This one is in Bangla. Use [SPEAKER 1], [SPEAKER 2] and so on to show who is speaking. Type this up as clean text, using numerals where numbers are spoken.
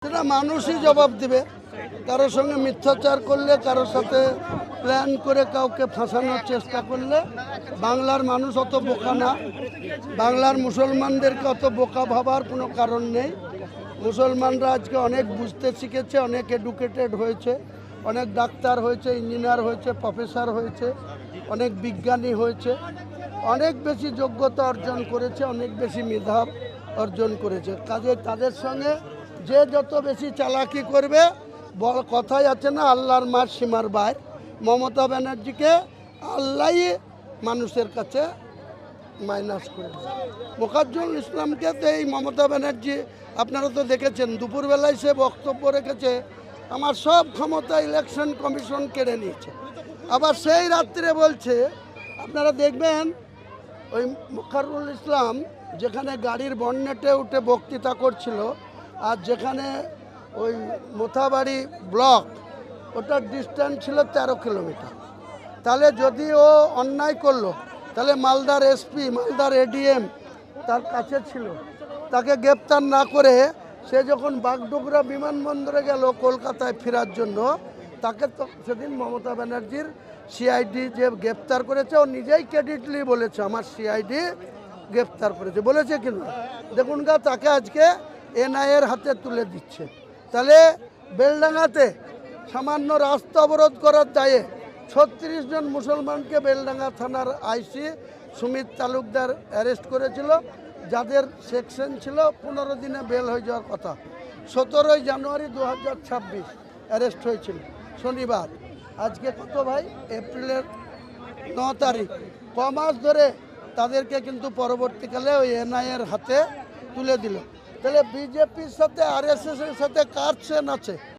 [SPEAKER 1] সেটা মানুষই জবাব দিবে। কারোর সঙ্গে মিথ্যাচার করলে, কারোর সাথে প্ল্যান করে কাউকে ফাঁসানোর চেষ্টা করলে বাংলার মানুষ অত বোকা না। বাংলার মুসলমানদেরকে অত বোকা ভাবার কোনো কারণ নেই। মুসলমানরা আজকে অনেক বুঝতে শিখেছে, অনেক এডুকেটেড হয়েছে, অনেক ডাক্তার হয়েছে, ইঞ্জিনিয়ার হয়েছে, প্রফেসর হয়েছে, অনেক বিজ্ঞানী হয়েছে, অনেক বেশি যোগ্যতা অর্জন করেছে, অনেক বেশি মেধা অর্জন করেছে। কাজে তাদের সঙ্গে যে যত বেশি চালাকি করবে, কথাই আছে না, আল্লাহর মার সীমার বাইর। মমতা ব্যানার্জিকে আল্লাহ মানুষের কাছে মাইনাস করে দেয়। মোকাজ্জল ইসলামকে তো এই মমতা ব্যানার্জি, আপনারা তো দেখেছেন, দুপুরবেলায় সে বক্তব্য রেখেছে আমার সব ক্ষমতা ইলেকশন কমিশন কেড়ে নিয়েছে। আবার সেই রাত্রে বলছে, আপনারা দেখবেন ওই মোকাররুল ইসলাম যেখানে গাড়ির বন্নেটে উঠে বক্তৃতা করছিল, আর যেখানে ওই মোথাবাড়ি ব্লক, ওটার ডিস্টেন্স ছিল 13 কিলোমিটার। তাহলে যদি ও অন্যায় করলো, তাহলে মালদার এসপি, মালদার এডিএম তার কাছে ছিল, তাকে গ্রেপ্তার না করে সে যখন বাগডোগরা বিমানবন্দরে গেল কলকাতায় ফেরার জন্য, তাকে তো সেদিন মমতা ব্যানার্জির সিআইডি যে গ্রেপ্তার করেছে, ও নিজেই ক্রেডিটলি বলেছে আমার সিআইডি গ্রেপ্তার করেছে, বলেছে কিন্তু দেখুন গা, তাকে আজকে এনআইএর হাতে তুলে দিচ্ছে। তাহলে বেলডাঙ্গাতে সামান্য রাস্তা অবরোধ করার দায়ে 36 জন মুসলমানকে বেলডাঙ্গা থানার আইসি সুমিত তালুকদার অ্যারেস্ট করেছিল, যাদের সেকশন ছিল 15 দিনে বেল হয়ে যাওয়ার কথা। 17 জানুয়ারি 2026 অ্যারেস্ট হয়েছিল শনিবার। আজকে কত ভাই? এপ্রিলের 9 তারিখ। কমাস ধরে তাদেরকে কিন্তু পরবর্তীকালে ওই এনআইএর হাতে তুলে দিল। তাহলে বিজেপির সাথে আরএসএসের সাথে কার চেন আছে?